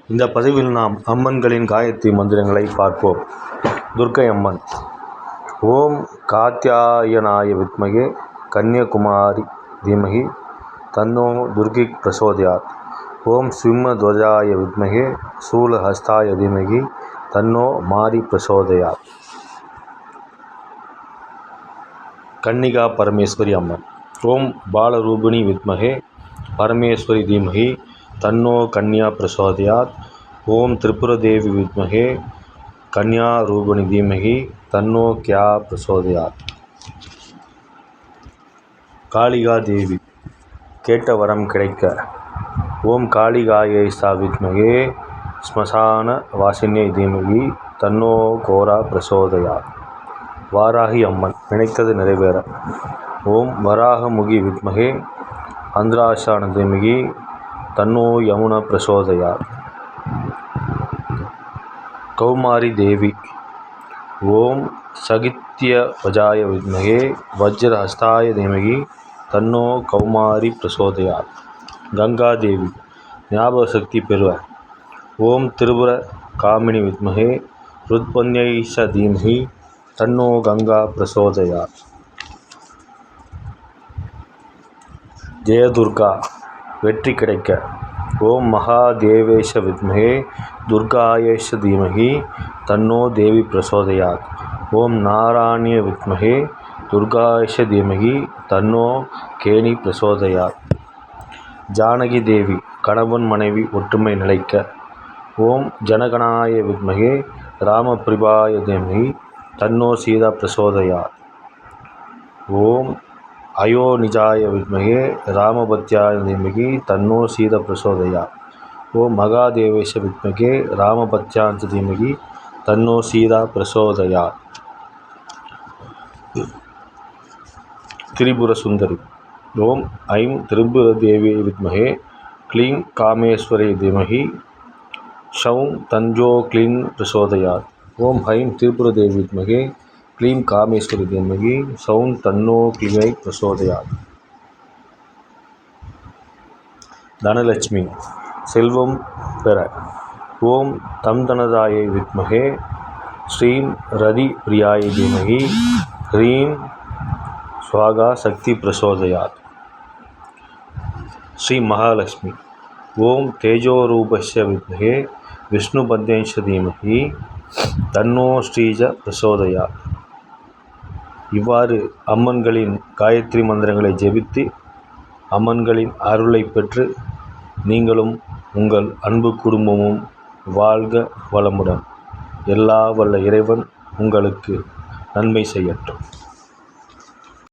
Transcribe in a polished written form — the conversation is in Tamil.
இந்த பதிவில் நாம் அம்மன்களின் காயத்ரி மந்திரங்களை பார்ப்போம். துர்க்கை அம்மன். ஓம் காத்யாயனாய வித்மகே கன்யகுமாரி தீமகி தன்னோ துர்கி பிரசோதயாத். ஓம் சிம்மத்வஜாய வித்மகே சூலஹஸ்தாய தீமகி தன்னோ மாரி பிரசோதயாத். கன்னிகா பரமேஸ்வரி அம்மன். ஓம் பாலரூபிணி வித்மகே பரமேஸ்வரி தீமகி தன்னோ கன்யா பிரசோதயாத். ஓம் திரிபுர தேவி வித்மகே கன்யா ரூபிணி தீமகி தன்னோ கியா பிரசோதயாத். காளிகா தேவி. கேட்ட வரம் கிடைக்க. ஓம் காளிகாயை சா வித்மகே ஸ்மசான வாசினியை தீமகி தன்னோ கோரா பிரசோதயாத். வாராகி அம்மன். நினைத்தது நிறைவேற. ஓம் வராகமுகி வித்மகே அந்திராஷான தீமகி தன்னோ யமுனா பிரசோதயாத். கௌமாரி தேவி. ஓம் சகித்யவஜாய வித்மகே வஜ்ரஹஸ்தாய தீமகி தன்னோ கௌமாரி பிரசோதயாத். கங்கா தேவி. ஞாபக சக்தி பெறுவ. ஓம் திரிபுர காமினி வித்மகே ருத்பன்யை ச தீமகி தன்னோ கங்கா பிரசோதயாத். ஜெயதுர்கா. வெற்றி கிடைக்க. ஓம் மகாதேவேஷ வித்மகே துர்காயேஷ தீமகி தன்னோ தேவி பிரசோதயாத். ஓம் நாராயணிய வித்மகே துர்காயேஷ தீமகி தன்னோ கேணி பிரசோதயாத். ஜானகி தேவி. கணவன் மனைவி ஒற்றுமை நிலைக்க. ஓம் ஜனகணாய வித்மகே ராமபிரிபாய தீமகி தன்னோ சீதா பிரசோதயாத். ஓம் அயோநிஜாய வித்மகே ராமபத்யாய தீமகி தன்னோ சீதா பிரசோதயாத். ஓம் மகாதேவேஷ வித்மகே ராமபத்யாஞ்ச தீமகி தன்னோ சீதா பிரசோதயாத். திரிபுர சுந்தரி. ஓம் ஐம் திரிபுர தேவி வித்மகே க்ளீம் காமேஸ்வரி தீமகி ஷௌம் தஞ்சோ க்ளீம் பிரசோதயாத். ஓம் ஹைம் திரிபுர தேவி வித்மகே க்ளீம் காமேஸ்வரி தீமகி ஷௌம் தன்னோ க்ளீமை பிரசோதயாத். தனலட்சுமி. செல்வம் பெற. ஓம் தம்தனதாயை வித்மகே ஸ்ரீம் ரதி பிரியாய தீமகி ஹ்ரீம் ஸ்வாகா சக்தி பிரசோதயாத். ஸ்ரீ மகாலட்சுமி. ஓம் தேஜோரூபஸ்ய வித்மகே விஷ்ணுபத்யைஷ தீமகி தன்னோ ஸ்ரீஜ பிரசோதயாத். இவ்வாறு அம்மன்களின் காயத்ரி மந்திரங்களை ஜெபித்து அம்மன்களின் அருளை பெற்று நீங்களும் உங்கள் அன்பு குடும்பமும் வாழ்க வளமுடன். எல்லா வல்ல இறைவன் உங்களுக்கு நன்மை செய்யட்டும்.